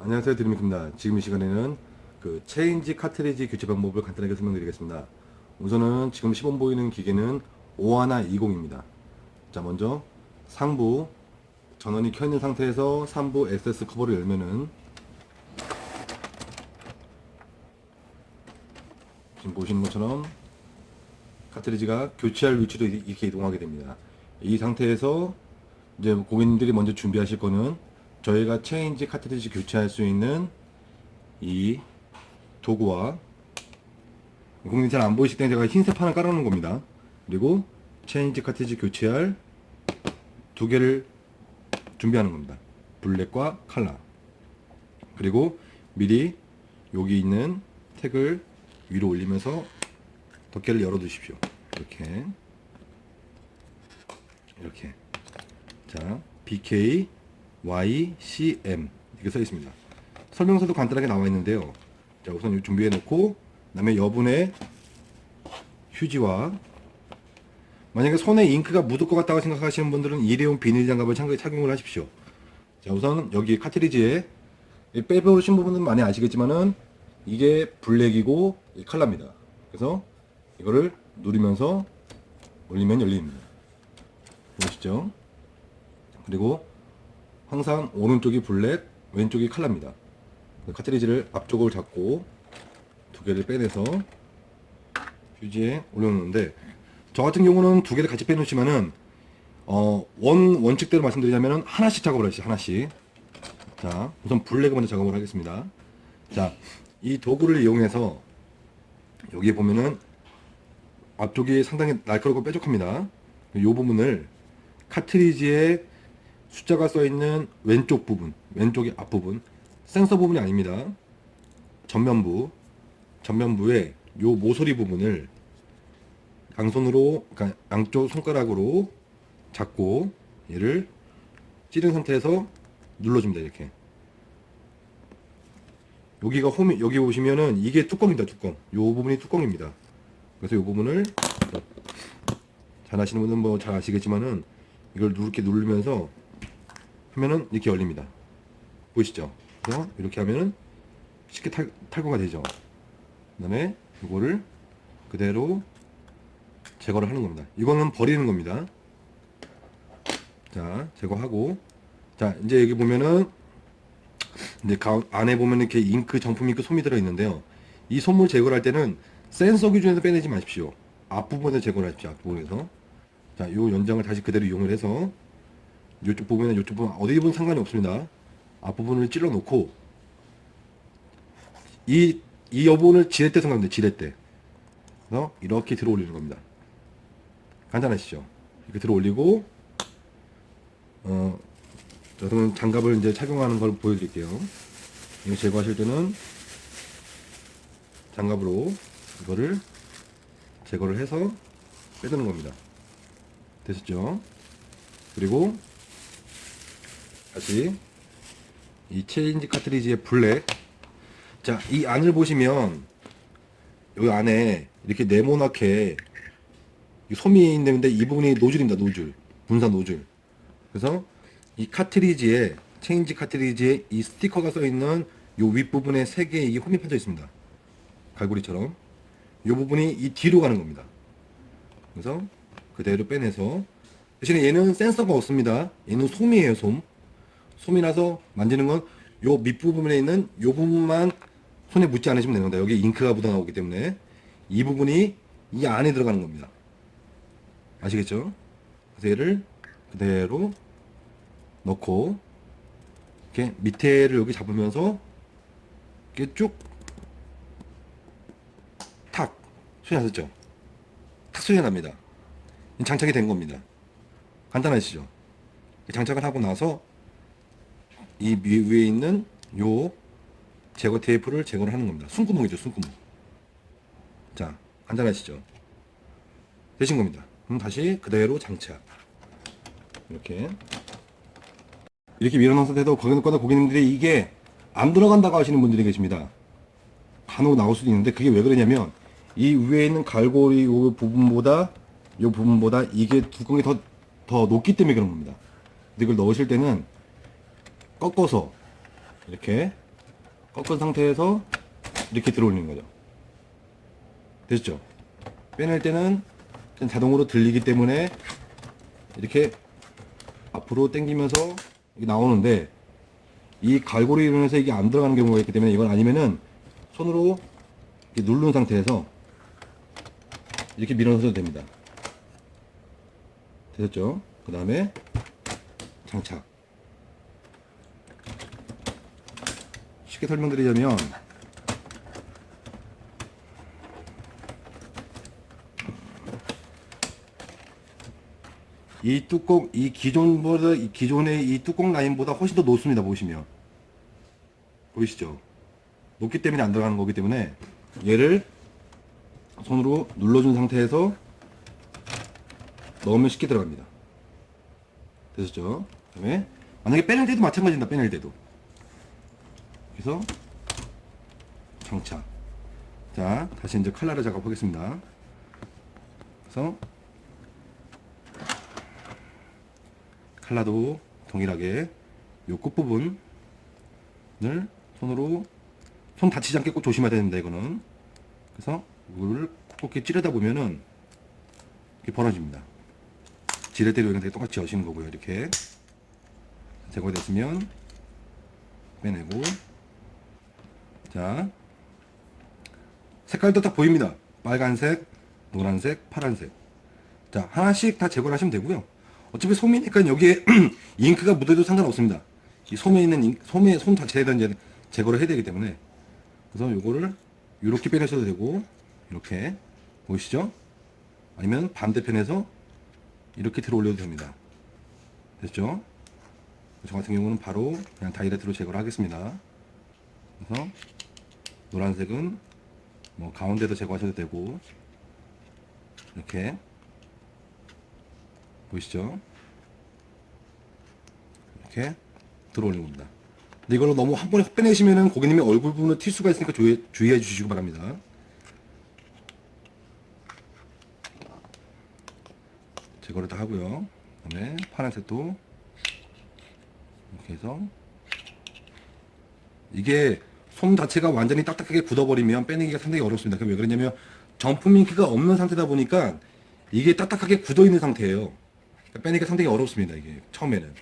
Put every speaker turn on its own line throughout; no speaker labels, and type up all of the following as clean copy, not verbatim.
안녕하세요, 드림입니다. 지금 이 시간에는 그 체인지 카트리지 교체 방법을 간단하게 설명드리겠습니다. 우선은 지금 시범 보이는 기계는 5120입니다. 자, 먼저 상부 전원이 켜 있는 상태에서 상부 액세스 커버를 열면은 지금 보시는 것처럼 카트리지가 교체할 위치로 이렇게 이동하게 됩니다. 이 상태에서 이제 고객님들이 먼저 준비하실 거는 저희가 체인지 카트리지 교체할 수 있는 이 도구와, 고객님 잘 안 보이실 때 제가 흰색 판을 깔아놓은 겁니다. 그리고 체인지 카트리지 교체할 두 개를 준비하는 겁니다. 블랙과 칼라. 그리고 미리 여기 있는 택을 위로 올리면서 덮개를 열어 두십시오. 이렇게 자, BK YCM 이렇게 써 있습니다. 설명서도 간단하게 나와 있는데요. 자, 우선 이거 준비해 놓고, 그다음에 여분의 휴지와, 만약에 손에 잉크가 묻을 것 같다고 생각하시는 분들은 일회용 비닐 장갑을 착용을 하십시오. 자, 우선 여기 카트리지에 빼보신 부분은 많이 아시겠지만은 이게 블랙이고 칼라입니다. 그래서 이거를 누르면서 올리면 열립니다. 보시죠? 그리고 항상 오른쪽이 블랙, 왼쪽이 칼라입니다. 카트리지를 앞쪽을 잡고 두 개를 빼내서 휴지에 올려놓는데, 저 같은 경우는 두 개를 같이 빼놓으시면은 원칙대로 말씀드리자면은 하나씩 작업을 하시죠. 하나씩. 자, 우선 블랙을 먼저 작업을 하겠습니다. 자, 이 도구를 이용해서 여기에 보면은 앞쪽이 상당히 날카롭고 뾰족합니다. 이 부분을 카트리지에 숫자가 써있는 왼쪽 부분, 왼쪽의 앞부분, 센서 부분이 아닙니다. 전면부에 요 모서리 부분을 양손으로, 그러니까 양쪽 손가락으로 잡고 얘를 찌른 상태에서 눌러줍니다. 이렇게. 여기가 여기 보시면은 이게 뚜껑입니다. 뚜껑. 요 부분이 뚜껑입니다. 그래서 요 부분을, 잘 아시는 분은 뭐 잘 아시겠지만은 이걸 이렇게 누르면서 하면은 이렇게 열립니다. 보이시죠? 그래서 이렇게 하면은 쉽게 탈거가 되죠. 그 다음에 이거를 그대로 제거를 하는 겁니다. 이거는 버리는 겁니다. 자, 제거하고, 자, 이제 여기 보면은 이제 안에 보면 이렇게 정품 잉크 솜이 들어 있는데요. 이 솜을 제거를 할 때는 센서 기준에서 빼내지 마십시오. 앞부분에 제거를 하십시오. 앞부분에서. 자, 요 연장을 다시 그대로 이용을 해서 이쪽 부분이나 이쪽 부분 어디 부분 상관이 없습니다. 앞부분을 찔러 놓고 이 여부분을 지렛대 생각합니다. 지렛대. 그래서 이렇게 들어 올리는 겁니다. 간단하시죠? 이렇게 들어 올리고, 저는 장갑을 이제 착용하는 걸 보여드릴게요. 이거 제거하실 때는 장갑으로 이거를 제거를 해서 빼드는 겁니다. 되셨죠? 그리고 다시 이 체인지 카트리지의 블랙. 자, 이 안을 보시면 여기 안에 이렇게 네모나게 솜이 있는데 이 부분이 노즐입니다. 노즐. 분사 노즐. 그래서 이 카트리지에, 체인지 카트리지에 이 스티커가 써있는 요 윗부분에 세 개의 이 홈이 파져 있습니다. 갈고리처럼. 요 부분이 이 뒤로 가는 겁니다. 그래서 그대로 빼내서, 대신에 얘는 센서가 없습니다. 얘는 솜이에요, 솜. 솜이라서 만지는 건 요 밑부분에 있는 요 부분만 손에 묻지 않으시면 되는 겁니다. 여기 잉크가 묻어나오기 때문에 이 부분이 이 안에 들어가는 겁니다. 아시겠죠? 그래서 얘를 그대로 넣고 이렇게 밑에를 여기 잡으면서 이렇게 쭉 탁 소리 나셨죠? 탁 소리가 납니다. 장착이 된 겁니다. 간단하시죠? 장착을 하고 나서 이 위에 있는 요 제거 테이프를 제거를 하는 겁니다. 숨구멍이죠, 숨구멍. 자, 간단하시죠? 되신 겁니다. 그럼 다시 그대로 장착. 이렇게 밀어넣은 상태도 고객님들이 이게 안 들어간다고 하시는 분들이 계십니다. 간혹 나올 수도 있는데, 그게 왜 그러냐면 이 위에 있는 갈고리 요 부분보다 이게 두꺼움이 더 높기 때문에 그런 겁니다. 근데 이걸 넣으실 때는 꺾어서 이렇게 꺾은 상태에서 이렇게 들어올리는 거죠. 됐죠? 빼낼 때는 자동으로 들리기 때문에 이렇게 앞으로 당기면서 이게 나오는데, 이 갈고리로 인해서 이게 안 들어가는 경우가 있기 때문에, 이건 아니면은 손으로 이렇게 누른 상태에서 이렇게 밀어넣어도 됩니다. 되셨죠? 그 다음에 장착. 쉽게 설명드리자면, 이 뚜껑, 기존의 이 뚜껑 라인보다 훨씬 더 높습니다. 보시면. 보이시죠? 높기 때문에 안 들어가는 거기 때문에, 얘를 손으로 눌러준 상태에서 넣으면 쉽게 들어갑니다. 되셨죠? 그 다음에, 만약에 빼낼 때도 마찬가지입니다. 빼낼 때도. 그래서, 장착. 자, 다시 이제 칼날을 작업하겠습니다. 그래서, 칼라도 동일하게 요 끝부분을 손으로, 손 다치지 않게 꼭 조심해야 됩니다. 이거는. 그래서 이거를 곱게 찌르다 보면은 이렇게 벌어집니다. 지를 때도 이렇게 똑같이 여시는 거고요. 이렇게 제거됐으면 빼내고, 자, 색깔도 딱 보입니다. 빨간색, 노란색, 파란색. 자, 하나씩 다 제거를 하시면 되고요. 어차피 솜이니까 여기에 잉크가 묻어도 상관없습니다. 이 솜에 있는 솜의 손 자체에다 이제 제거를 해야 되기 때문에. 그래서 요거를 이렇게 빼내셔도 되고, 이렇게 보이시죠? 아니면 반대편에서 이렇게 들어 올려도 됩니다. 됐죠? 저 같은 경우는 바로 그냥 다이렉트로 제거를 하겠습니다. 그래서 노란색은 뭐 가운데도 제거하셔도 되고, 이렇게 보이시죠? 이렇게 들어 올리는 겁니다. 근데 이걸로 너무 한 번에 빼내시면은 고객님의 얼굴 부분을 튈 수가 있으니까 주의해 주시기 바랍니다. 제거를 다 하고요. 그 다음에 파란색도 이렇게 해서, 이게 솜 자체가 완전히 딱딱하게 굳어버리면 빼내기가 상당히 어렵습니다. 그게 왜 그러냐면 정품 잉크가 없는 상태다 보니까 이게 딱딱하게 굳어 있는 상태예요. 그러니까 빼내기가 상당히 어렵습니다. 이게 처음에는.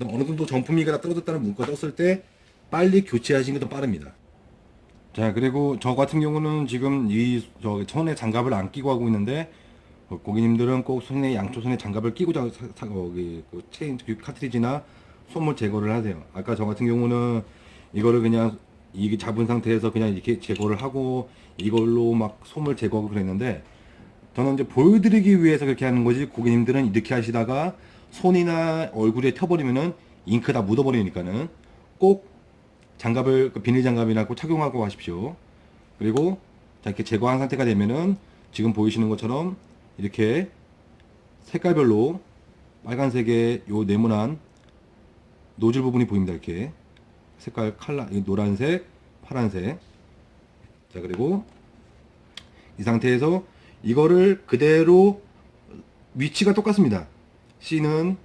어느 정도 정품 잉크가 떨어졌다는 문구가 떴을 때 빨리 교체하시는 게 더 빠릅니다. 자, 그리고 저 같은 경우는 지금 손에 장갑을 안 끼고 하고 있는데, 고객님들은 꼭 양쪽 손에 장갑을 끼고 체인 카트리지나 솜을 제거를 하세요. 아까 저 같은 경우는 이거를 그냥 이게 잡은 상태에서 그냥 이렇게 제거를 하고 이걸로 막 솜을 제거하고 그랬는데, 저는 이제 보여드리기 위해서 그렇게 하는 거지, 고객님들은 이렇게 하시다가 손이나 얼굴에 펴버리면은 잉크 다 묻어버리니까는 꼭 장갑을, 비닐 장갑이나 꼭 착용하고 하십시오. 그리고 자, 이렇게 제거한 상태가 되면은 지금 보이시는 것처럼 이렇게 색깔별로 빨간색의 요 네모난 노즐 부분이 보입니다. 이렇게 색깔 노란색, 파란색. 자, 그리고 이 상태에서 이거를 그대로 위치가 똑같습니다. C는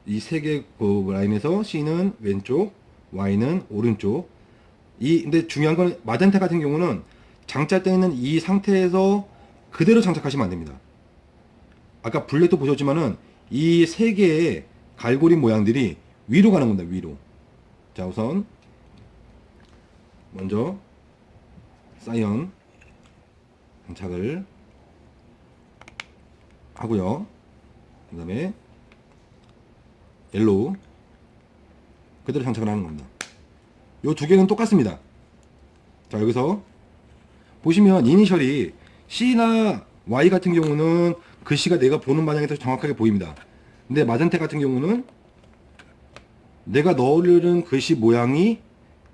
이 세 개 라인에서 C는 왼쪽, Y는 오른쪽. 근데 중요한 건 마젠타 같은 경우는 장착되어 있는 이 상태에서 그대로 장착하시면 안 됩니다. 아까 블랙도 보셨지만은 이 세 개의 갈고리 모양들이 위로 가는 겁니다. 위로. 자, 우선 먼저 사이언 장착을 하고요. 그 다음에 옐로우 그대로 장착을 하는 겁니다. 요 두 개는 똑같습니다. 자, 여기서 보시면 이니셜이 C나 Y 같은 경우는 글씨가 내가 보는 방향에서 정확하게 보입니다. 근데 마젠테 같은 경우는 내가 넣으려는 글씨 모양이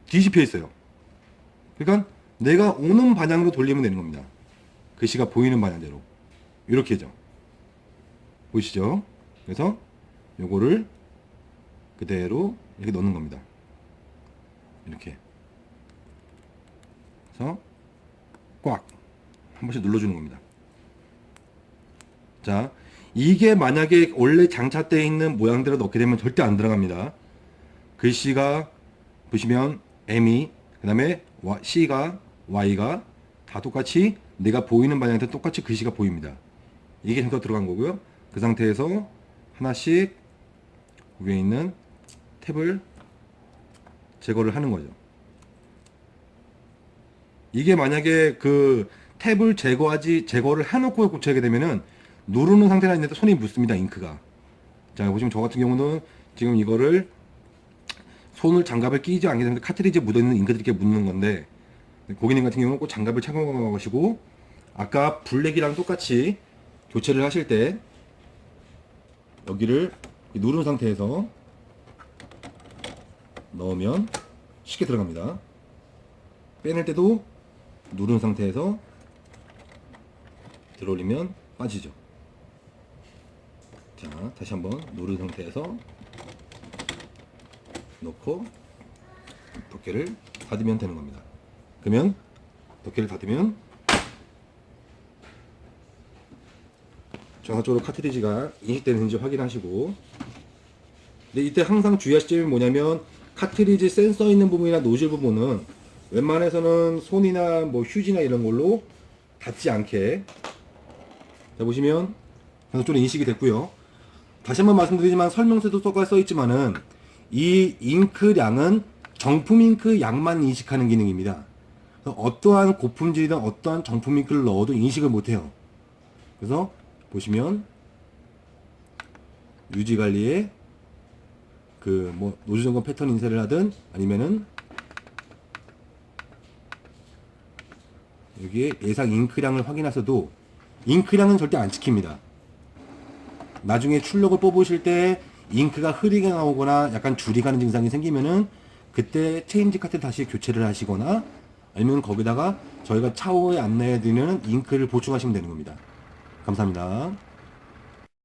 뒤집혀 있어요. 그러니까 내가 오는 방향으로 돌리면 되는 겁니다. 글씨가 보이는 방향대로. 이렇게죠. 보이시죠? 그래서 요거를 그대로 이렇게 넣는 겁니다. 이렇게. 그래서 꽉 한 번씩 눌러주는 겁니다. 자, 이게 만약에 원래 장착되어 있는 모양대로 넣게 되면 절대 안 들어갑니다. 글씨가 보시면 M이 그 다음에 C가 Y가 다 똑같이 내가 보이는 방향한테 똑같이 글씨가 보입니다. 이게 전부 들어간 거고요. 그 상태에서 하나씩 위에 있는 탭을 제거를 하는 거죠. 이게 만약에 그 탭을 제거를 해놓고 고치게 되면은 누르는 상태가 있는데 손이 묻습니다. 잉크가. 자, 보시면 저 같은 경우는 지금 이거를 손을 장갑을 끼지 않게 되는데 카트리지에 묻어있는 잉크들이 이렇게 묻는 건데, 고객님 같은 경우는 꼭 장갑을 착용하시고 아까 블랙이랑 똑같이 교체를 하실 때 여기를 누른 상태에서 넣으면 쉽게 들어갑니다. 빼낼 때도 누른 상태에서 들어올리면 빠지죠. 자, 다시 한번 누른 상태에서 놓고 덮개를 닫으면 되는 겁니다. 그러면 덮개를 닫으면 정상적으로 카트리지가 인식되는지 확인하시고, 근데 이때 항상 주의하실 점이 뭐냐면 카트리지 센서 있는 부분이나 노즐 부분은 웬만해서는 손이나 뭐 휴지나 이런 걸로 닿지 않게. 자, 보시면 정상적으로 인식이 됐고요. 다시 한번 말씀드리지만 설명서에도 써 있지만은 이 잉크량은 정품 잉크 양만 인식하는 기능입니다. 그래서 어떠한 고품질이든 어떠한 정품 잉크를 넣어도 인식을 못해요. 그래서 보시면 유지관리에 그 뭐 노즐 점검 패턴 인쇄를 하든 아니면은 여기에 예상 잉크량을 확인하셔도 잉크량은 절대 안 찍힙니다. 나중에 출력을 뽑으실 때 잉크가 흐리게 나오거나 약간 줄이 가는 증상이 생기면은 그때 체인지 카트 다시 교체를 하시거나 아니면 거기다가 저희가 차후에 안내해 드리는 잉크를 보충하시면 되는 겁니다. 감사합니다.